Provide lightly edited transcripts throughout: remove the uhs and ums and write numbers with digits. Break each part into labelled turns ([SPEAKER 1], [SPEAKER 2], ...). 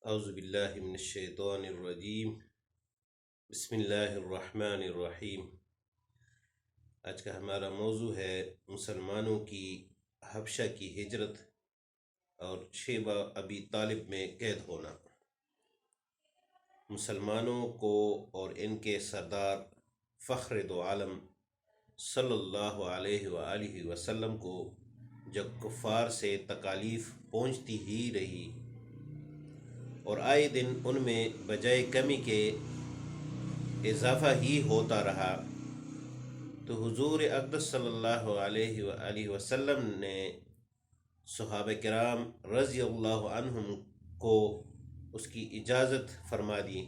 [SPEAKER 1] اعوذ باللہ من الشیطان الرجیم، بسم اللہ الرحمن الرحیم۔ آج کا ہمارا موضوع ہے مسلمانوں کی حبشہ کی ہجرت اور شیبہ ابی طالب میں قید ہونا۔ مسلمانوں کو اور ان کے سردار فخر دو عالم صلی اللہ علیہ وآلہ وسلم کو جب کفار سے تکالیف پہنچتی ہی رہی اور آئے دن ان میں بجائے کمی کے اضافہ ہی ہوتا رہا، تو حضور اقدس صلی اللہ علیہ وآلہ وسلم نے صحابہ کرام رضی اللہ عنہم کو اس کی اجازت فرما دی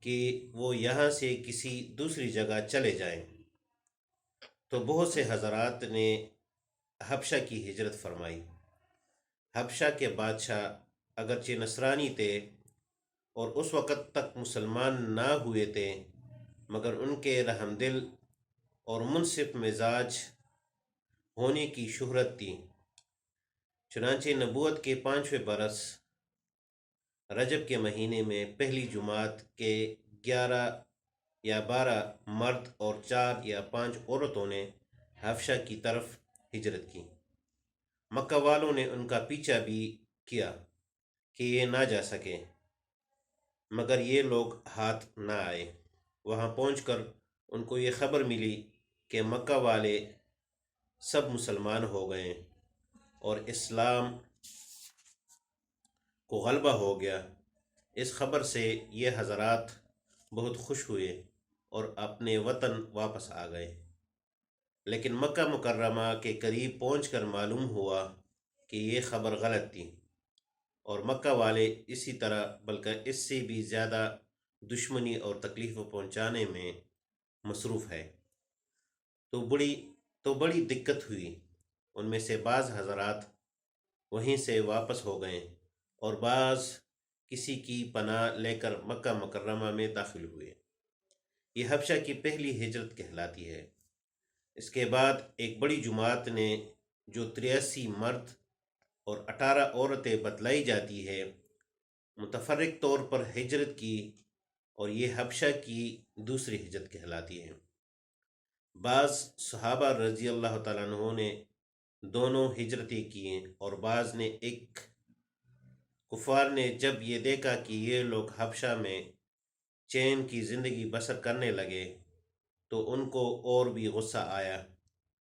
[SPEAKER 1] کہ وہ یہاں سے کسی دوسری جگہ چلے جائیں۔ تو بہت سے حضرات نے حبشہ کی ہجرت فرمائی۔ حبشہ کے بادشاہ اگرچہ نصرانی تھے اور اس وقت تک مسلمان نہ ہوئے تھے، مگر ان کے رحم دل اور منصف مزاج ہونے کی شہرت تھی۔ چنانچہ نبوت کے 5ویں برس رجب کے مہینے میں پہلی جماعت کے 11 یا 12 مرد اور 4 یا 5 عورتوں نے حبشہ کی طرف ہجرت کی۔ مکہ والوں نے ان کا پیچھا بھی کیا کہ یہ نہ جا سکے، مگر یہ لوگ ہاتھ نہ آئے۔ وہاں پہنچ کر ان کو یہ خبر ملی کہ مکہ والے سب مسلمان ہو گئے اور اسلام کو غلبہ ہو گیا۔ اس خبر سے یہ حضرات بہت خوش ہوئے اور اپنے وطن واپس آ گئے، لیکن مکہ مکرمہ کے قریب پہنچ کر معلوم ہوا کہ یہ خبر غلط تھی اور مکہ والے اسی طرح بلکہ اس سے بھی زیادہ دشمنی اور تکلیف پہنچانے میں مصروف ہے۔ تو بڑی دقت ہوئی۔ ان میں سے بعض حضرات وہیں سے واپس ہو گئے اور بعض کسی کی پناہ لے کر مکہ مکرمہ میں داخل ہوئے۔ یہ حبشہ کی پہلی ہجرت کہلاتی ہے۔ اس کے بعد ایک بڑی جماعت نے جو 83 مرد اور 18 عورتیں بتلائی جاتی ہے، متفرق طور پر ہجرت کی، اور یہ حبشہ کی دوسری ہجرت کہلاتی ہے۔ بعض صحابہ رضی اللہ تعالیٰ عنہ نے دونوں ہجرتیں کی اور بعض نے ایک۔ کفار نے جب یہ دیکھا کہ یہ لوگ حبشہ میں چین کی زندگی بسر کرنے لگے تو ان کو اور بھی غصہ آیا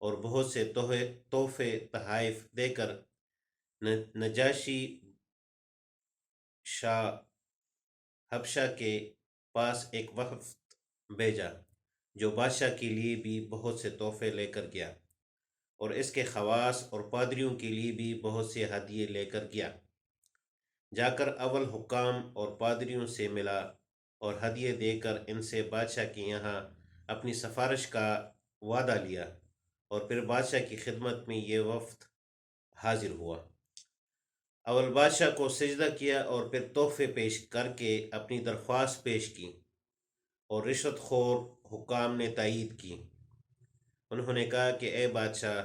[SPEAKER 1] اور بہت سے تحفے تحائف دے کر نجاشی شاہ حبشہ کے پاس ایک وفد بھیجا، جو بادشاہ کے لیے بھی بہت سے تحفے لے کر گیا اور اس کے خواص اور پادریوں کے لیے بھی بہت سے ہدیے لے کر گیا۔ جا کر اول حکام اور پادریوں سے ملا اور ہدیے دے کر ان سے بادشاہ کے یہاں اپنی سفارش کا وعدہ لیا، اور پھر بادشاہ کی خدمت میں یہ وفد حاضر ہوا۔ اول بادشاہ کو سجدہ کیا اور پھر تحفے پیش کر کے اپنی درخواست پیش کی، اور رشوت خور حکام نے تائید کی۔ انہوں نے کہا کہ اے بادشاہ،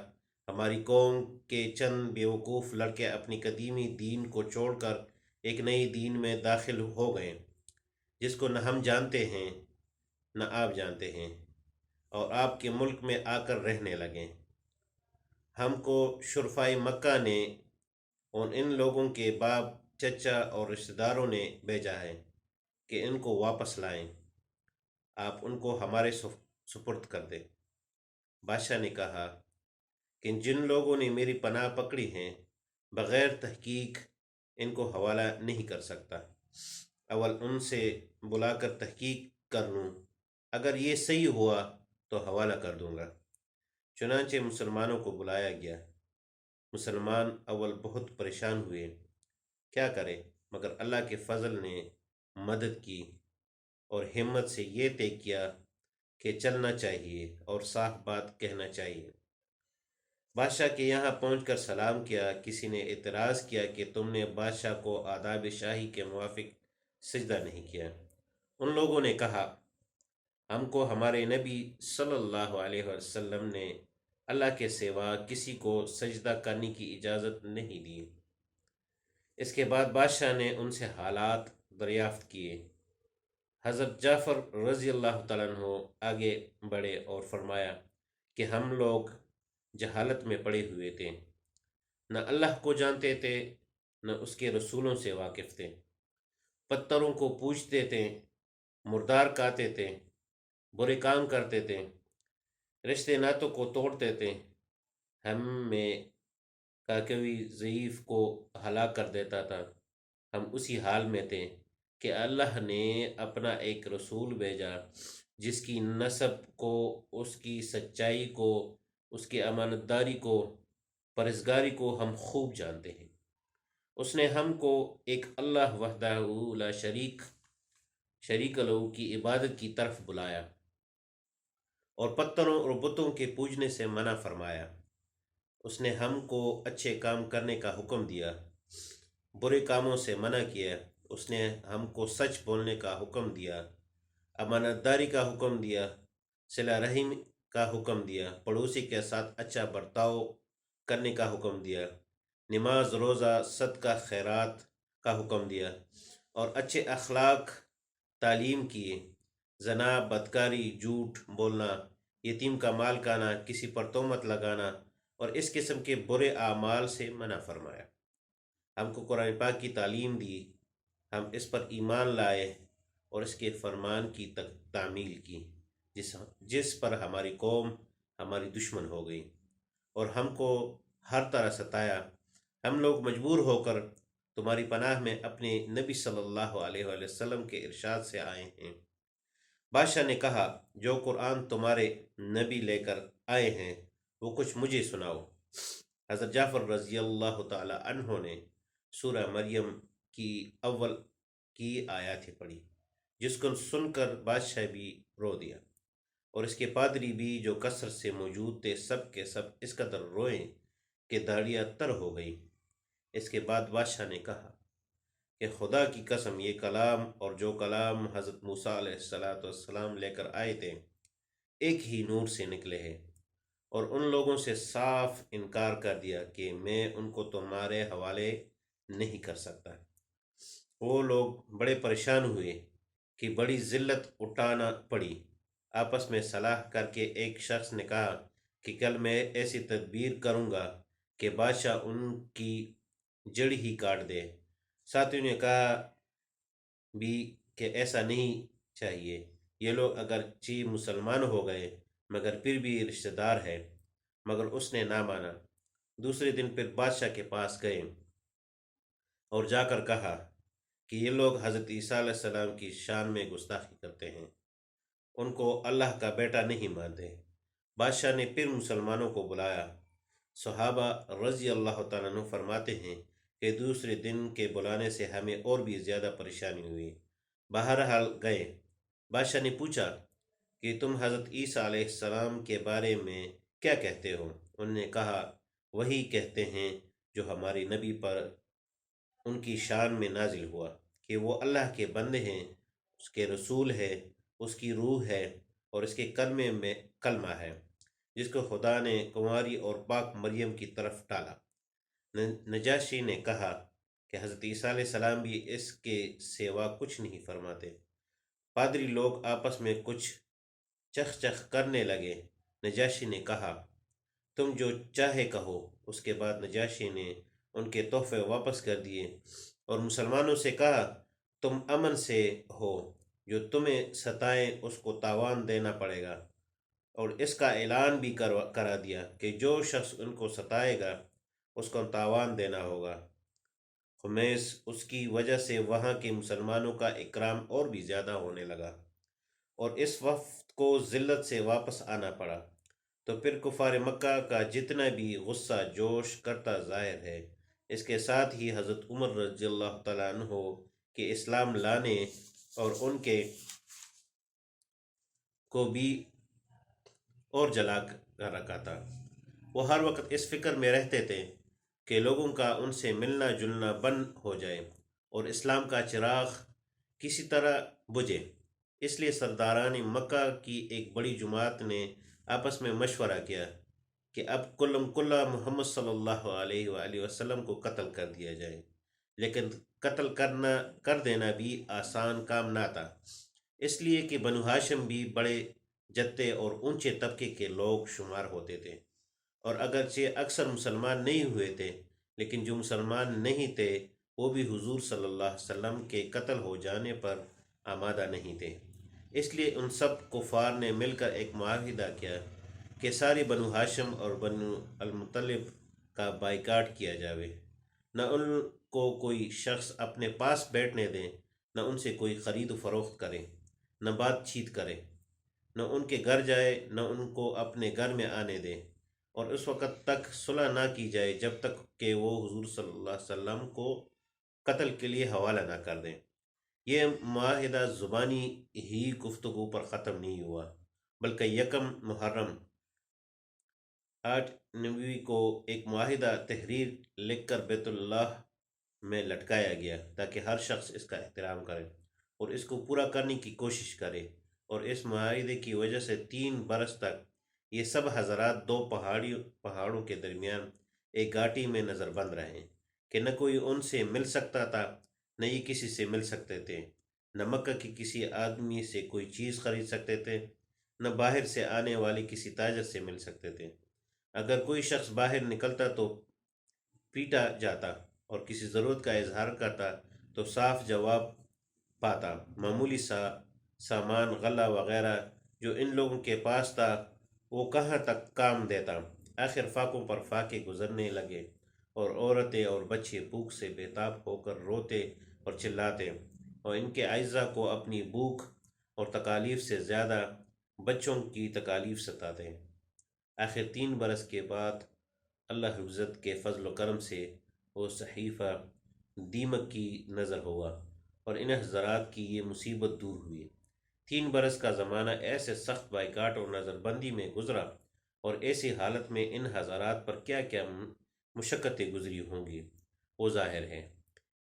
[SPEAKER 1] ہماری قوم کے چند بیوقوف لڑکے اپنی قدیمی دین کو چھوڑ کر ایک نئی دین میں داخل ہو گئے، جس کو نہ ہم جانتے ہیں نہ آپ جانتے ہیں، اور آپ کے ملک میں آ کر رہنے لگے۔ ہم کو شرفائے مکہ نے اور ان لوگوں کے باپ، چچا اور رشتہ داروں نے بھیجا ہے کہ ان کو واپس لائیں، آپ ان کو ہمارے سپرد کر دیں۔ بادشاہ نے کہا کہ جن لوگوں نے میری پناہ پکڑی ہیں، بغیر تحقیق ان کو حوالہ نہیں کر سکتا۔ اول ان سے بلا کر تحقیق کر لوں، اگر یہ صحیح ہوا تو حوالہ کر دوں گا۔ چنانچہ مسلمانوں کو بلایا گیا۔ مسلمان اول بہت پریشان ہوئے، کیا کرے، مگر اللہ کے فضل نے مدد کی اور ہمت سے یہ طے کیا کہ چلنا چاہیے اور صاف بات کہنا چاہیے۔ بادشاہ کے یہاں پہنچ کر سلام کیا۔ کسی نے اعتراض کیا کہ تم نے بادشاہ کو آداب شاہی کے موافق سجدہ نہیں کیا۔ ان لوگوں نے کہا، ہم کو ہمارے نبی صلی اللہ علیہ وسلم نے اللہ کے سوا کسی کو سجدہ کرنے کی اجازت نہیں دی۔ اس کے بعد بادشاہ نے ان سے حالات دریافت کیے۔ حضرت جعفر رضی اللہ تعالیٰ عنہ آگے بڑھے اور فرمایا کہ ہم لوگ جہالت میں پڑے ہوئے تھے، نہ اللہ کو جانتے تھے نہ اس کے رسولوں سے واقف تھے، پتھروں کو پوجتے تھے، مردار کھاتے تھے، برے کام کرتے تھے، رشتے ناتوں کو توڑتے تھے، ہم میں کا کوئی ضعیف کو ہلاک کر دیتا تھا۔ ہم اسی حال میں تھے کہ اللہ نے اپنا ایک رسول بھیجا جس کی نسب کو، اس کی سچائی کو، اس کی امانت داری کو، پرہیزگاری کو ہم خوب جانتے ہیں۔ اس نے ہم کو ایک اللہ وحدہ لا شریک لہو کی عبادت کی طرف بلایا اور پتھروں اور بتوں کے پوجنے سے منع فرمایا۔ اس نے ہم کو اچھے کام کرنے کا حکم دیا، برے کاموں سے منع کیا۔ اس نے ہم کو سچ بولنے کا حکم دیا، امانت داری کا حکم دیا، صلہ رحم کا حکم دیا، پڑوسی کے ساتھ اچھا برتاؤ کرنے کا حکم دیا، نماز روزہ صدقہ خیرات کا حکم دیا اور اچھے اخلاق تعلیم کیے۔ زنا، بدکاری، جھوٹ بولنا، یتیم کا مال کھانا، کسی پر تہمت لگانا اور اس قسم کے برے اعمال سے منع فرمایا۔ ہم کو قرآن پاک کی تعلیم دی، ہم اس پر ایمان لائے اور اس کے فرمان کی تعمیل کی، جس پر ہماری قوم ہماری دشمن ہو گئی اور ہم کو ہر طرح ستایا۔ ہم لوگ مجبور ہو کر تمہاری پناہ میں اپنے نبی صلی اللہ علیہ وآلہ وسلم کے ارشاد سے آئے ہیں۔ بادشاہ نے کہا، جو قرآن تمہارے نبی لے کر آئے ہیں وہ کچھ مجھے سناؤ۔ حضرت جعفر رضی اللہ تعالی عنہ نے سورہ مریم کی اول کی آیاتیں پڑھی، جس کو سن کر بادشاہ بھی رو دیا اور اس کے پادری بھی جو کثرت سے موجود تھے سب کے سب اس قدر روئے کہ داڑیاں تر ہو گئی۔ اس کے بعد بادشاہ نے کہا کہ خدا کی قسم، یہ کلام اور جو کلام حضرت موسیٰ علیہ السلام لے کر آئے تھے ایک ہی نور سے نکلے ہیں، اور ان لوگوں سے صاف انکار کر دیا کہ میں ان کو تمہارے حوالے نہیں کر سکتا۔ وہ لوگ بڑے پریشان ہوئے کہ بڑی ذلت اٹھانا پڑی۔ آپس میں صلاح کر کے ایک شخص نے کہا کہ کل میں ایسی تدبیر کروں گا کہ بادشاہ ان کی جڑ ہی کاٹ دے۔ ساتھیوں نے کہا بھی کہ ایسا نہیں چاہیے، یہ لوگ اگرچہ مسلمان ہو گئے مگر پھر بھی رشتہ دار ہے، مگر اس نے نہ مانا۔ دوسرے دن پھر بادشاہ کے پاس گئے اور جا کر کہا کہ یہ لوگ حضرت عیسیٰ علیہ السلام کی شان میں گستاخی کرتے ہیں، ان کو اللہ کا بیٹا نہیں مانتے۔ بادشاہ نے پھر مسلمانوں کو بلایا۔ صحابہ رضی اللہ تعالیٰ عنہ فرماتے ہیں کہ دوسرے دن کے بلانے سے ہمیں اور بھی زیادہ پریشانی ہوئی۔ بہرحال گئے۔ بادشاہ نے پوچھا کہ تم حضرت عیسیٰ علیہ السلام کے بارے میں کیا کہتے ہو؟ انہوں نے کہا، وہی کہتے ہیں جو ہمارے نبی پر ان کی شان میں نازل ہوا کہ وہ اللہ کے بندے ہیں، اس کے رسول ہے، اس کی روح ہے اور اس کے کلمہ ہے، جس کو خدا نے کنواری اور پاک مریم کی طرف ڈالا۔ نجاشی نے کہا کہ حضرت عیسیٰ علیہ السلام بھی اس کے سوا کچھ نہیں فرماتے۔ پادری لوگ آپس میں کچھ چخ کرنے لگے۔ نجاشی نے کہا، تم جو چاہے کہو۔ اس کے بعد نجاشی نے ان کے تحفے واپس کر دیے اور مسلمانوں سے کہا، تم امن سے ہو، جو تمہیں ستائیں اس کو تاوان دینا پڑے گا، اور اس کا اعلان بھی کرا دیا کہ جو شخص ان کو ستائے گا اس کو تاوان دینا ہوگا۔ خمیس اس کی وجہ سے وہاں کے مسلمانوں کا اکرام اور بھی زیادہ ہونے لگا اور اس وفد کو ذلت سے واپس آنا پڑا۔ تو پھر کفار مکہ کا جتنا بھی غصہ جوش کرتا ظاہر ہے، اس کے ساتھ ہی حضرت عمر رضی اللہ تعالیٰ عنہ کے اسلام لانے اور ان کے کو بھی اور جلا کر رکھا تھا۔ وہ ہر وقت اس فکر میں رہتے تھے کہ لوگوں کا ان سے ملنا جلنا بند ہو جائے اور اسلام کا چراغ کسی طرح بجھے۔ اس لیے سرداران مکہ کی ایک بڑی جماعت نے آپس میں مشورہ کیا کہ اب کلم کلا محمد صلی اللہ علیہ وآلہ وسلم کو قتل کر دیا جائے۔ لیکن قتل کر دینا بھی آسان کام نہ تھا، اس لیے کہ بنو ہاشم بھی بڑے جتے اور اونچے طبقے کے لوگ شمار ہوتے تھے، اور اگرچہ اکثر مسلمان نہیں ہوئے تھے، لیکن جو مسلمان نہیں تھے وہ بھی حضور صلی اللہ علیہ وسلم کے قتل ہو جانے پر آمادہ نہیں تھے۔ اس لیے ان سب کفار نے مل کر ایک معاہدہ کیا کہ سارے بنو ہاشم اور بنو المطلب کا بائیکاٹ کیا جاوے، نہ ان کو کوئی شخص اپنے پاس بیٹھنے دیں، نہ ان سے کوئی خرید و فروخت کرے، نہ بات چیت کرے، نہ ان کے گھر جائے، نہ ان کو اپنے گھر میں آنے دے، اور اس وقت تک صلح نہ کی جائے جب تک کہ وہ حضور صلی اللہ علیہ وسلم کو قتل کے لیے حوالہ نہ کر دیں۔ یہ معاہدہ زبانی ہی گفتگو پر ختم نہیں ہوا، بلکہ یکم محرم 8 کو ایک معاہدہ تحریر لکھ کر بیت اللہ میں لٹکایا گیا تاکہ ہر شخص اس کا احترام کرے اور اس کو پورا کرنے کی کوشش کرے، اور اس معاہدے کی وجہ سے 3 برس تک یہ سب حضرات دو پہاڑوں کے درمیان ایک گھاٹی میں نظر بند رہے کہ نہ کوئی ان سے مل سکتا تھا، نہ یہ کسی سے مل سکتے تھے، نہ مکہ کے کسی آدمی سے کوئی چیز خرید سکتے تھے، نہ باہر سے آنے والے کسی تاجر سے مل سکتے تھے۔ اگر کوئی شخص باہر نکلتا تو پیٹا جاتا، اور کسی ضرورت کا اظہار کرتا تو صاف جواب پاتا۔ معمولی سامان غلہ وغیرہ جو ان لوگوں کے پاس تھا وہ کہاں تک کام دیتا۔ آخر فاقوں پر فاقے گزرنے لگے، اور عورتیں اور بچے بھوک سے بے تاب ہو کر روتے اور چلاتے، اور ان کے اعزا کو اپنی بھوک اور تکالیف سے زیادہ بچوں کی تکالیف ستاتے۔ آخر 3 برس کے بعد اللہ عزت کے فضل و کرم سے وہ صحیفہ دیمک کی نظر ہوا، اور ان حضرات کی یہ مصیبت دور ہوئی۔ 3 برس کا زمانہ ایسے سخت بائیکاٹ اور نظر بندی میں گزرا، اور ایسی حالت میں ان حضرات پر کیا کیا مشقتیں گزری ہوں گی وہ ظاہر ہے،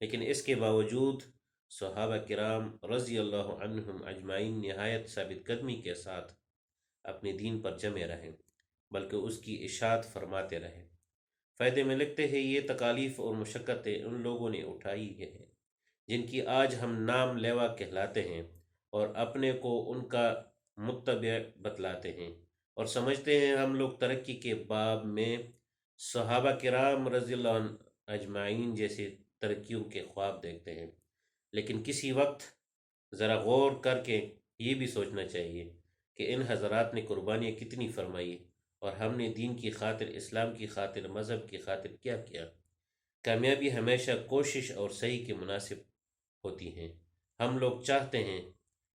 [SPEAKER 1] لیکن اس کے باوجود صحابہ کرام رضی اللہ عنہم اجمعین نہایت ثابت قدمی کے ساتھ اپنے دین پر جمے رہے، بلکہ اس کی اشاعت فرماتے رہے۔ فائدے میں لکھتے ہیں یہ تکالیف اور مشقتیں ان لوگوں نے اٹھائی ہیں جن کی آج ہم نام لیوا کہلاتے ہیں، اور اپنے کو ان کا متبع بتلاتے ہیں، اور سمجھتے ہیں ہم لوگ ترقی کے باب میں صحابہ کرام رضی اللہ عنہ اجمعین جیسے ترقیوں کے خواب دیکھتے ہیں، لیکن کسی وقت ذرا غور کر کے یہ بھی سوچنا چاہیے کہ ان حضرات نے قربانیاں کتنی فرمائی، اور ہم نے دین کی خاطر، اسلام کی خاطر، مذہب کی خاطر کیا کیا۔ کامیابی ہمیشہ کوشش اور صحیح کے مناسب ہوتی ہیں۔ ہم لوگ چاہتے ہیں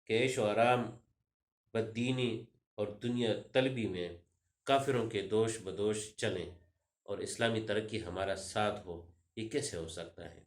[SPEAKER 1] کہ عیش و آرام، بددینی اور دنیا طلبی میں کافروں کے دوش بدوش چلیں، اور اسلامی ترقی ہمارا ساتھ ہو، یہ کیسے ہو سکتا ہے؟